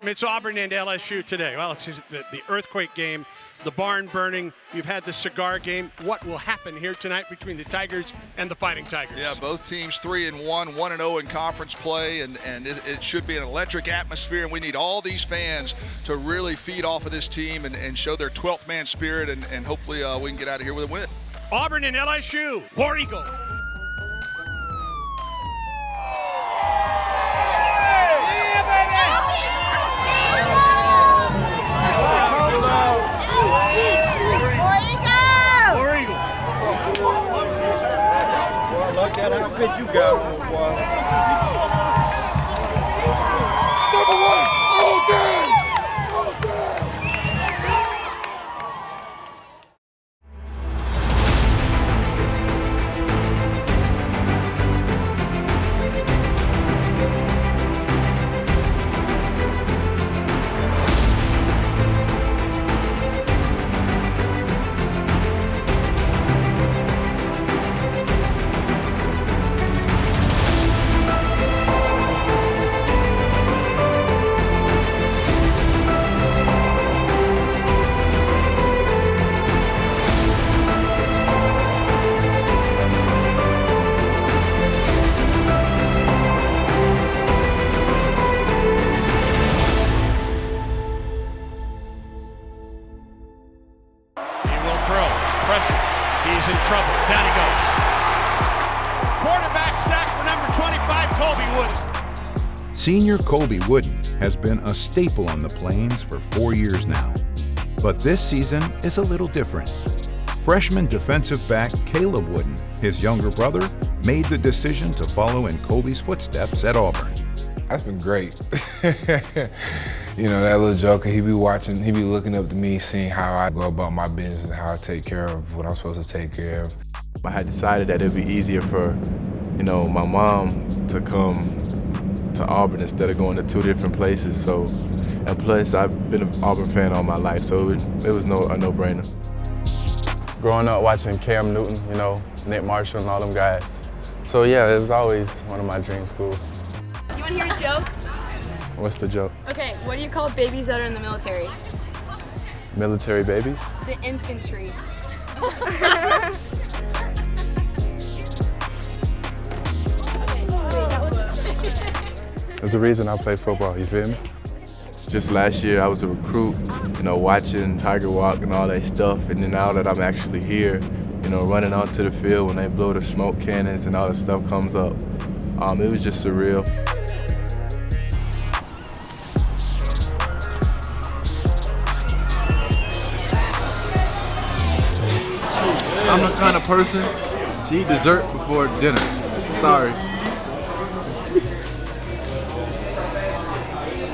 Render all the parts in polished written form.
It's Auburn and LSU today. Well, it's the earthquake game, the barn burning. You've had the cigar game. What will happen here tonight between the Tigers and the Fighting Tigers? Yeah, both teams 3-1, 1-0 in conference play, and it should be an electric atmosphere, and we need all these fans to really feed off of this team and show their 12th man spirit, and hopefully we can get out of here with a win. Auburn and LSU, War Eagle. Look at that outfit you got on, boy. Number one, all day! All day! He's in trouble. Down he goes. Quarterback sack for number 25, Colby Wooden. Senior Colby Wooden has been a staple on the Plains for 4 years now. But this season is a little different. Freshman defensive back Caleb Wooden, his younger brother, made the decision to follow in Colby's footsteps at Auburn. That's been great. You know, that little joker, he be watching, he be looking up to me, seeing how I go about my business and how I take care of what I'm supposed to take care of. I had decided that it'd be easier for, you know, my mom to come to Auburn instead of going to two different places. So, and plus I've been an Auburn fan all my life, so it was a no-brainer. Growing up watching Cam Newton, you know, Nick Marshall and all them guys. So yeah, it was always one of my dream schools. You want to hear a joke? What's the joke? Okay, what do you call babies that are in the military? Military babies? The infantry. There's a reason I play football, you feel me? Just last year I was a recruit, you know, watching Tiger Walk and all that stuff, and then now that I'm actually here, you know, running onto the field when they blow the smoke cannons and all that stuff comes up, it was just surreal. I'm the kind of person to eat dessert before dinner. Sorry.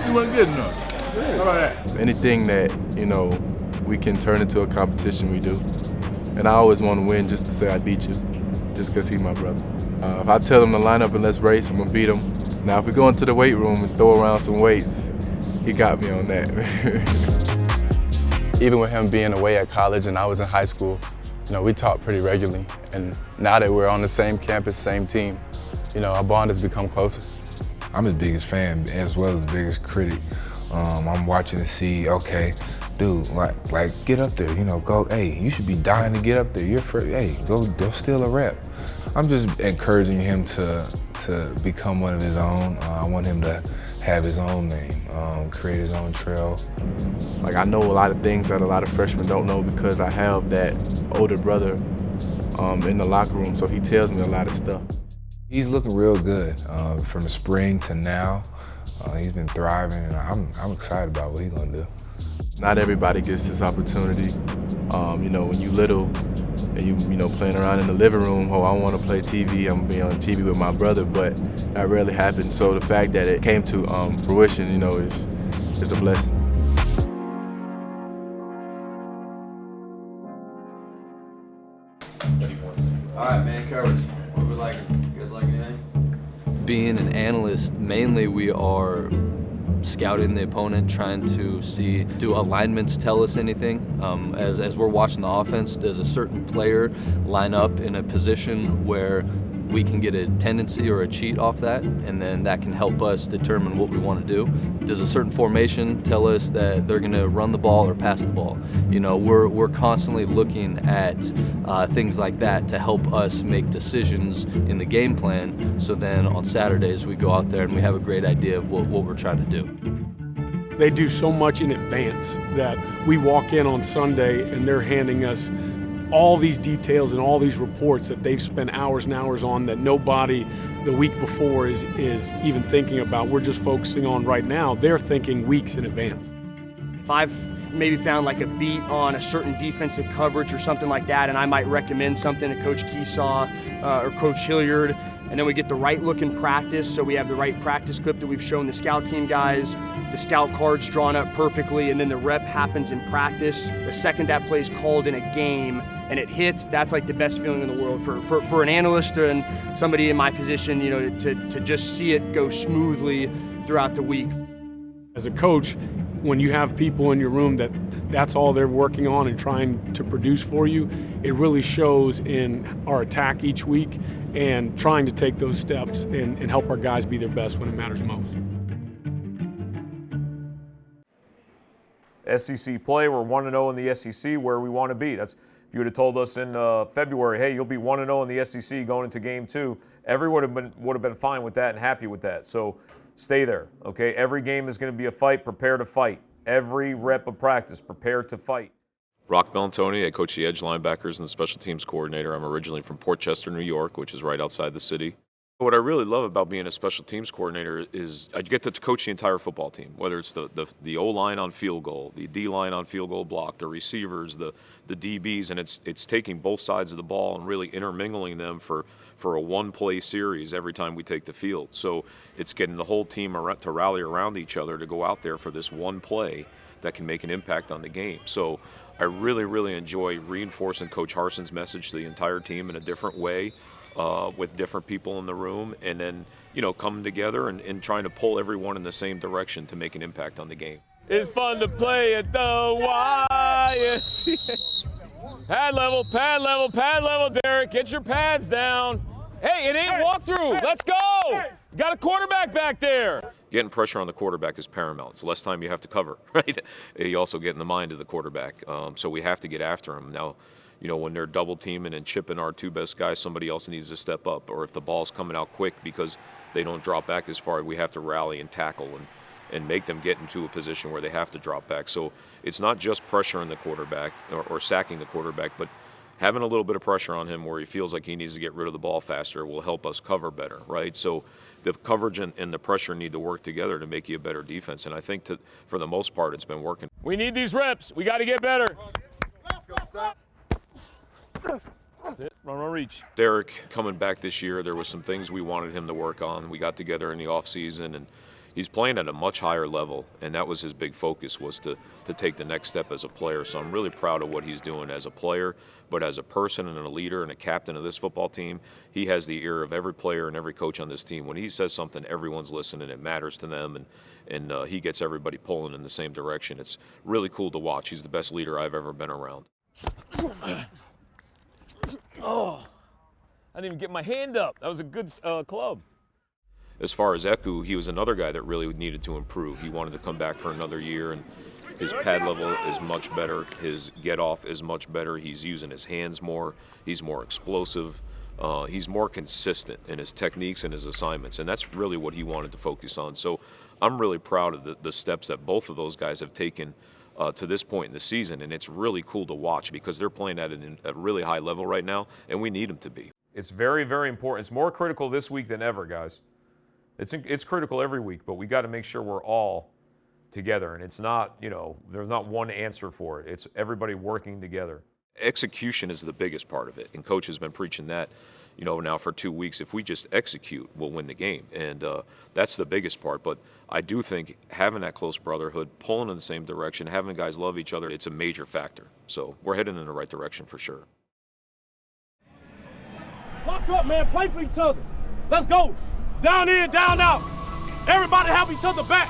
You wasn't good enough. How about that? Anything that, you know, we can turn into a competition, we do. And I always want to win just to say I beat you, just because he's my brother. If I tell him to line up and let's race, I'm going to beat him. Now, if we go into the weight room and throw around some weights, he got me on that. Even with him being away at college and I was in high school, you know, we talk pretty regularly. And now that we're on the same campus, same team, you know, our bond has become closer. I'm his biggest fan as well as biggest critic. I'm watching to see, okay, dude, like get up there, you know, go, hey, you should be dying to get up there. You're first, hey, go steal a rep. I'm just encouraging him to become one of his own. I want him to have his own name, create his own trail. Like, I know a lot of things that a lot of freshmen don't know because I have that older brother in the locker room, so he tells me a lot of stuff. He's looking real good from the spring to now. He's been thriving, and I'm excited about what he's gonna do. Not everybody gets this opportunity. You know, when you little and you know, playing around in the living room, oh, I want to play TV, I'm gonna be on TV with my brother, but that rarely happens. So the fact that it came to fruition, you know, is a blessing. All right, man, coverage. What we like? You guys like anything? Being an analyst, mainly we are scouting the opponent, trying to see, do alignments tell us anything? As we're watching the offense, does a certain player line up in a position where we can get a tendency or a cheat off that, and then that can help us determine what we want to do. Does a certain formation tell us that they're going to run the ball or pass the ball? You know, we're constantly looking at things like that to help us make decisions in the game plan, so then on Saturdays we go out there and we have a great idea of what we're trying to do. They do so much in advance that we walk in on Sunday and they're handing us all these details and all these reports that they've spent hours and hours on that nobody the week before is even thinking about. We're just focusing on right now. They're thinking weeks in advance. If I've maybe found like a beat on a certain defensive coverage or something like that, and I might recommend something to Coach Keesaw or Coach Hilliard, and then we get the right look in practice, so we have the right practice clip that we've shown the scout team guys, the scout cards drawn up perfectly, and then the rep happens in practice. The second that play's called in a game and it hits, that's like the best feeling in the world for an analyst and somebody in my position, you know, to just see it go smoothly throughout the week. As a coach, when you have people in your room that's all they're working on and trying to produce for you, it really shows in our attack each week and trying to take those steps and help our guys be their best when it matters most. SEC play, we're 1-0 in the SEC, where we want to be. That's if you would have told us in February, hey, you'll be 1-0 in the SEC going into game 2, everyone would have been fine with that and happy with that. So stay there, okay? Every game is going to be a fight. Prepare to fight. Every rep of practice, prepare to fight. Rock Bellantoni, I coach the edge linebackers and the special teams coordinator. I'm originally from Port Chester, New York, which is right outside the city. What I really love about being a special teams coordinator is I get to coach the entire football team, whether it's the O-line on field goal, the D-line on field goal block, the receivers, the DBs, and it's taking both sides of the ball and really intermingling them for a one-play series every time we take the field. So it's getting the whole team to rally around each other to go out there for this one play that can make an impact on the game. So I really, really enjoy reinforcing Coach Harson's message to the entire team in a different way, with different people in the room, and then, you know, coming together and trying to pull everyone in the same direction to make an impact on the game. It's fun to play at the YMCA. Pad level, Derrick. Get your pads down. Hey, it ain't walkthrough. Let's go. You got a quarterback back there. Getting pressure on the quarterback is paramount. It's less time you have to cover, right? You also get in the mind of the quarterback. So we have to get after him. Now, you know, when they're double teaming and chipping our two best guys, somebody else needs to step up. Or if the ball's coming out quick because they don't drop back as far, we have to rally and tackle and make them get into a position where they have to drop back. So it's not just pressure on the quarterback or sacking the quarterback, but having a little bit of pressure on him where he feels like he needs to get rid of the ball faster will help us cover better, right? So the coverage and the pressure need to work together to make you a better defense. And I think for the most part, it's been working. We need these reps. We got to get better. That's it. Run, reach. Derrick coming back this year, there was some things we wanted him to work on. We got together in the offseason, and he's playing at a much higher level, and that was his big focus, was to take the next step as a player. So I'm really proud of what he's doing as a player, but as a person and a leader and a captain of this football team, he has the ear of every player and every coach on this team. When he says something, everyone's listening. It matters to them, and he gets everybody pulling in the same direction. It's really cool to watch. He's the best leader I've ever been around. Oh, I didn't even get my hand up. That was a good club. As far as Eku, he was another guy that really needed to improve. He wanted to come back for another year, and his pad level is much better. His get-off is much better. He's using his hands more. He's more explosive. He's more consistent in his techniques and his assignments, and that's really what he wanted to focus on. So I'm really proud of the steps that both of those guys have taken to this point in the season, and it's really cool to watch because they're playing at a really high level right now, and we need them to be. It's very, very important. It's more critical this week than ever, guys. It's critical every week, but we got to make sure we're all together, and it's not, you know, there's not one answer for it. It's everybody working together. Execution is the biggest part of it, and Coach has been preaching that, you know, now for 2 weeks. If we just execute, we'll win the game, and that's the biggest part. But I do think having that close brotherhood, pulling in the same direction, having the guys love each other, it's a major factor. So we're heading in the right direction for sure. Lock up, man. Play for each other. Let's go. Down in, down out. Everybody help each other back.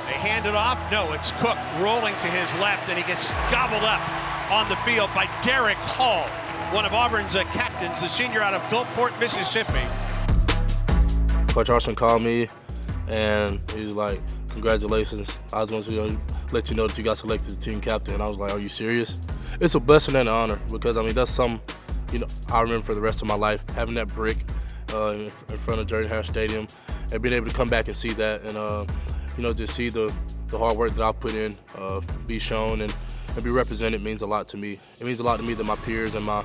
They hand it off. No, it's Cook rolling to his left, and he gets gobbled up on the field by Derrick Hall. one of Auburn's captains, the senior out of Gulfport, Mississippi. Coach Arson called me, and he's like, congratulations. I just want to let you know that you got selected as team captain. And I was like, are you serious? It's a blessing and an honor because, I mean, that's something, I remember for the rest of my life, having that brick in front of Derrick Hall Stadium and being able to come back and see that and, just see the hard work that I've put in be shown and be represented means a lot to me. It means a lot to me that my peers and my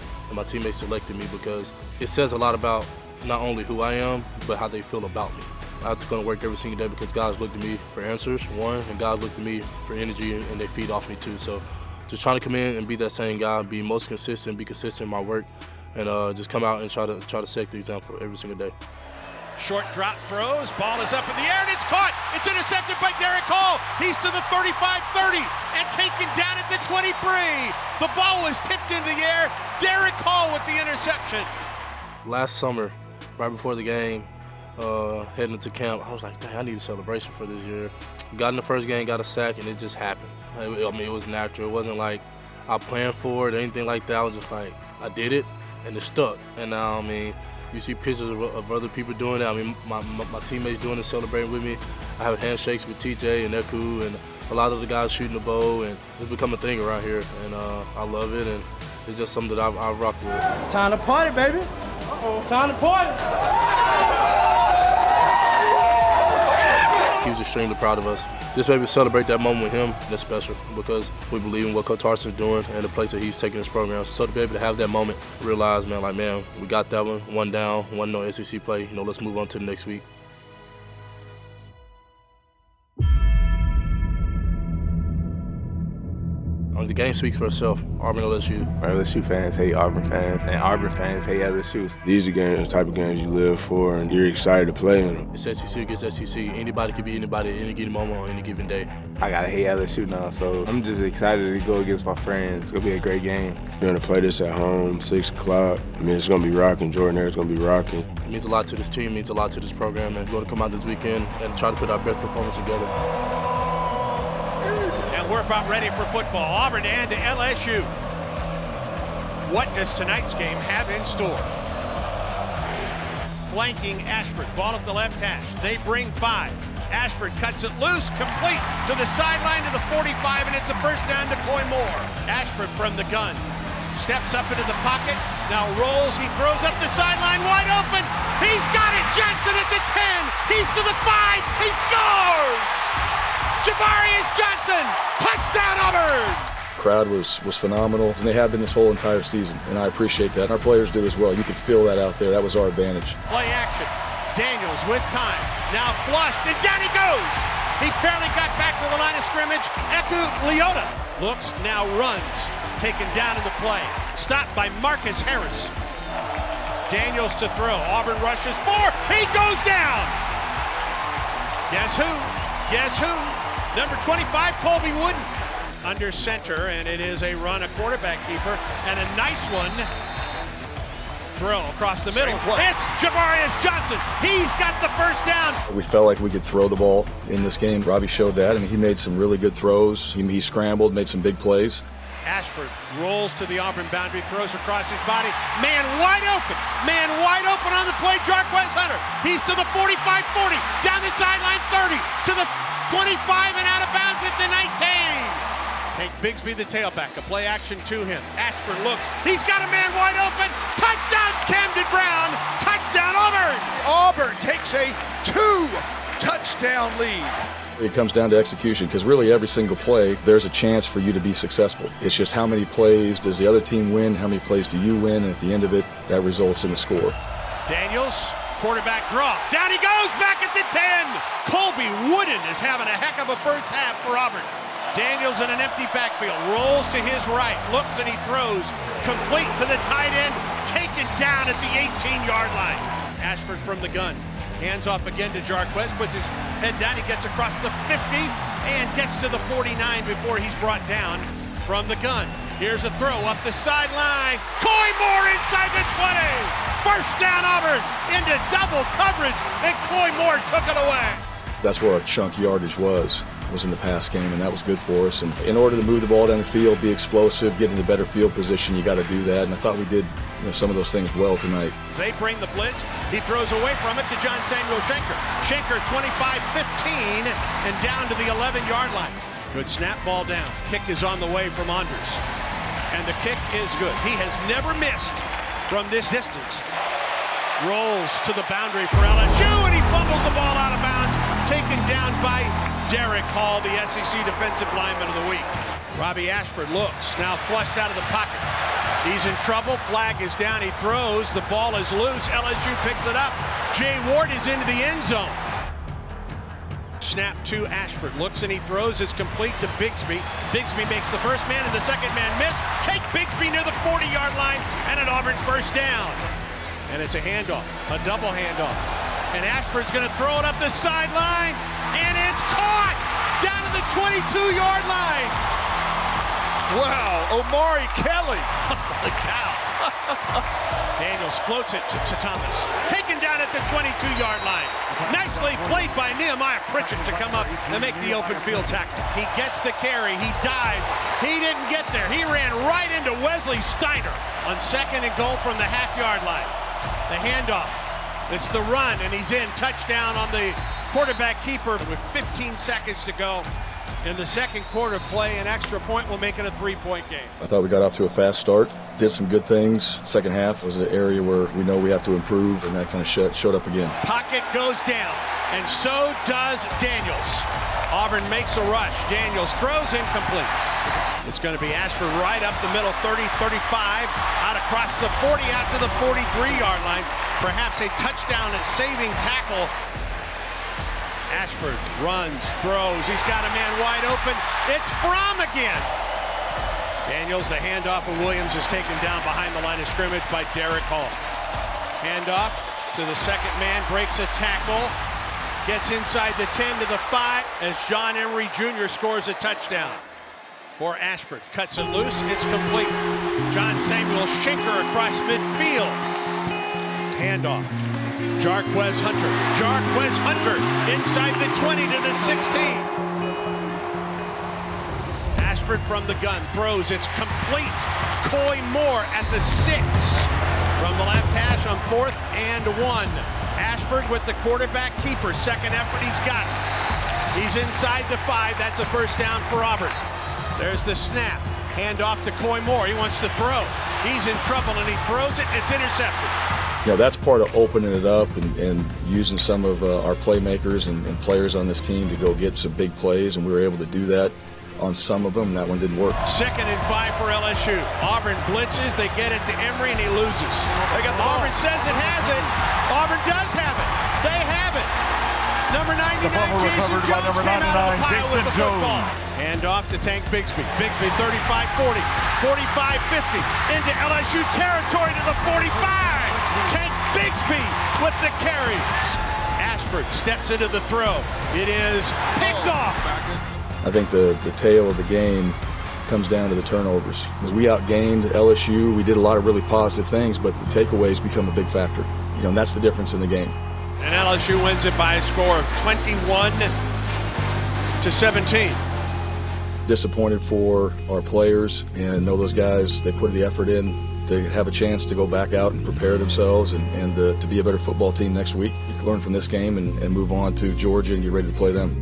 teammates selected me because it says a lot about not only who I am, but how they feel about me. I have to go to work every single day because God's looked at me for answers, one, and God looked at me for energy, and they feed off me too. So just trying to come in and be that same guy, be most consistent, be consistent in my work, and just come out and try to set the example every single day. Short drop throws, ball is up in the air, and it's caught. It's intercepted by Derrick Hall. He's to the 35-30 and taken down at the 23. The ball was tipped into the air. Derrick Hall with the interception. Last summer, right before the game, heading into camp, I was like, dang, I need a celebration for this year. Got in the first game, got a sack, and it just happened. I mean, it was natural. It wasn't like I planned for it or anything like that. I was just like, I did it, and it stuck. And now, I mean, you see pictures of other people doing it. I mean, my teammates doing it, celebrating with me. I have handshakes with TJ and Eku and a lot of the guys shooting the bow, and it's become a thing around here, and I love it, and it's just something that I rock with. Time to party, baby. Time to party. He was extremely proud of us. Just maybe celebrate that moment with him, that's special because we believe in what Coach Harson's doing and the place that he's taking his program. So to be able to have that moment, realize, man, we got that one down, one no SEC play. Let's move on to the next week. The game speaks for itself. Auburn, LSU. LSU fans hate Auburn fans, and Auburn fans hate LSU. These are the type of games you live for, and you're excited to play in them. It's SEC against SEC. Anybody can be anybody at any given moment on any given day. I gotta hate LSU now, so I'm just excited to go against my friends. It's gonna be a great game. We're gonna play this at home, 6 o'clock. I mean, it's gonna be rocking. Jordan Harris gonna be rocking. It means a lot to this team, it means a lot to this program, and we're gonna come out this weekend and try to put our best performance together. We're about ready for football. Auburn and LSU. What does tonight's game have in store? Flanking Ashford, ball at the left hash. They bring 5. Ashford cuts it loose, complete to the sideline to the 45, and it's a first down to Coy Moore. Ashford from the gun. Steps up into the pocket, now rolls, he throws up the sideline, wide open. He's got it, Johnson at the 10. He's to the 5, he scores! Javarius Johnson, touchdown Auburn! Crowd was phenomenal, and they have been this whole entire season, and I appreciate that. Our players do as well. You could feel that out there. That was our advantage. Play action. Daniels with time. Now flushed, and down he goes. He barely got back to the line of scrimmage. Eku Leota looks, now runs. Taken down in the play. Stopped by Marcus Harris. Daniels to throw. Auburn rushes 4. He goes down. Guess who? Guess who? Number 25, Colby Wooden, under center, and it is a run, a quarterback keeper, and a nice one. Throw across the middle. It's Javarius Johnson. He's got the first down. We felt like we could throw the ball in this game. Robbie showed that. I mean, he made some really good throws. He scrambled, made some big plays. Ashford rolls to the Auburn boundary, throws across his body. Man wide open. Man wide open on the play, Jarquez Hunter. He's to the 45-40, down the sideline 30, to the 25 and out of bounds at the 19. Hank Bigsby, the tailback, a play action to him. Ashford looks, he's got a man wide open. Touchdown, Camden Brown. Touchdown, Auburn. Auburn takes a 2-touchdown lead. It comes down to execution because really every single play, there's a chance for you to be successful. It's just how many plays does the other team win, how many plays do you win, and at the end of it, that results in a score. Daniels, quarterback draw. Down he goes, back at the 10. Colby Wooden is having a heck of a first half for Auburn. Daniels in an empty backfield, rolls to his right, looks and he throws, complete to the tight end, taken down at the 18-yard line. Ashford from the gun, hands off again to Jarquez, puts his head down, he gets across the 50 and gets to the 49 before he's brought down from the gun. Here's a throw up the sideline, Coy Moore inside the 20. First down Auburn into double coverage, and Coy Moore took it away. That's where our chunk yardage was. was in the pass game, and that was good for us. And in order to move the ball down the field, be explosive, get into better field position, you got to do that. And I thought we did some of those things well tonight. They bring the blitz. He throws away from it to John Samuel Schenker. Schenker 25-15 and down to the 11-yard line. Good snap, ball down. Kick is on the way from Anders. And the kick is good. He has never missed from this distance. Rolls to the boundary for LSU, and he fumbles the ball out of bounds. Taken down by Derrick Hall, the SEC Defensive Lineman of the Week. Robbie Ashford looks, now flushed out of the pocket. He's in trouble, flag is down, he throws, the ball is loose, LSU picks it up. Jay Ward is into the end zone. Snap to Ashford, looks and he throws, it's complete to Bigsby. Bigsby makes the first man and the second man miss. Take Bigsby near the 40-yard line and an Auburn first down. And it's a handoff, a double handoff. And Ashford's gonna throw it up the sideline, and it's caught down to the 22-yard line. Wow, Omari Kelly. Holy cow. Daniels floats it to Thomas. Taken down at the 22-yard line. Nicely played by Nehemiah Pritchett to come up and make the open field tackle. He gets the carry, he dives. He didn't get there. He ran right into Wesley Steiner on 2nd and goal from the half-yard line. The handoff. It's the run, and he's in. Touchdown on the quarterback keeper with 15 seconds to go. In the second quarter play, an extra point will make it a 3-point game. I thought we got off to a fast start, did some good things. Second half was an area where we know we have to improve, and that kind of showed up again. Pocket goes down, and so does Daniels. Auburn makes a rush. Daniels throws incomplete. It's going to be Ashford right up the middle, 30, 35, out across the 40, out to the 43-yard line. Perhaps a touchdown and saving tackle. Ashford runs, throws. He's got a man wide open. It's Fromm again. Daniels, the handoff, and Williams is taken down behind the line of scrimmage by Derrick Hall. Handoff to the second man, breaks a tackle, gets inside the 10 to the 5 as John Emery Jr. scores a touchdown. For Ashford, cuts it loose, it's complete. John Samuel Schenker across midfield. Handoff. Jarquez Hunter. Jarquez Hunter inside the 20 to the 16. Ashford from the gun throws. It's complete. Coy Moore at the 6. From the left hash on 4th and 1. Ashford with the quarterback keeper. Second effort, he's got it. He's inside the 5. That's a first down for Auburn. There's the snap. Hand off to Coy Moore. He wants to throw. He's in trouble and he throws it. It's intercepted. That's part of opening it up and using some of our playmakers and players on this team to go get some big plays, and we were able to do that on some of them, and that one didn't work. 2nd and 5 for LSU. Auburn blitzes, they get it to Emery, and he loses. Auburn says it has it. Auburn does have it. They have it. Number 99, Jason Jones came out of the pile with the football. Hand off to Tank Bigsby. Bigsby 35-40, 45-50, into LSU territory to the 45. Tank Bigsby with the carries. Ashford steps into the throw. It is picked off. I think the tail of the game comes down to the turnovers. As we outgained LSU, we did a lot of really positive things, but the takeaways become a big factor. And that's the difference in the game. And LSU wins it by a score of 21-17. Disappointed for our players, and know those guys, they put the effort in to have a chance to go back out and prepare themselves and to be a better football team next week. Learn from this game and move on to Georgia and get ready to play them.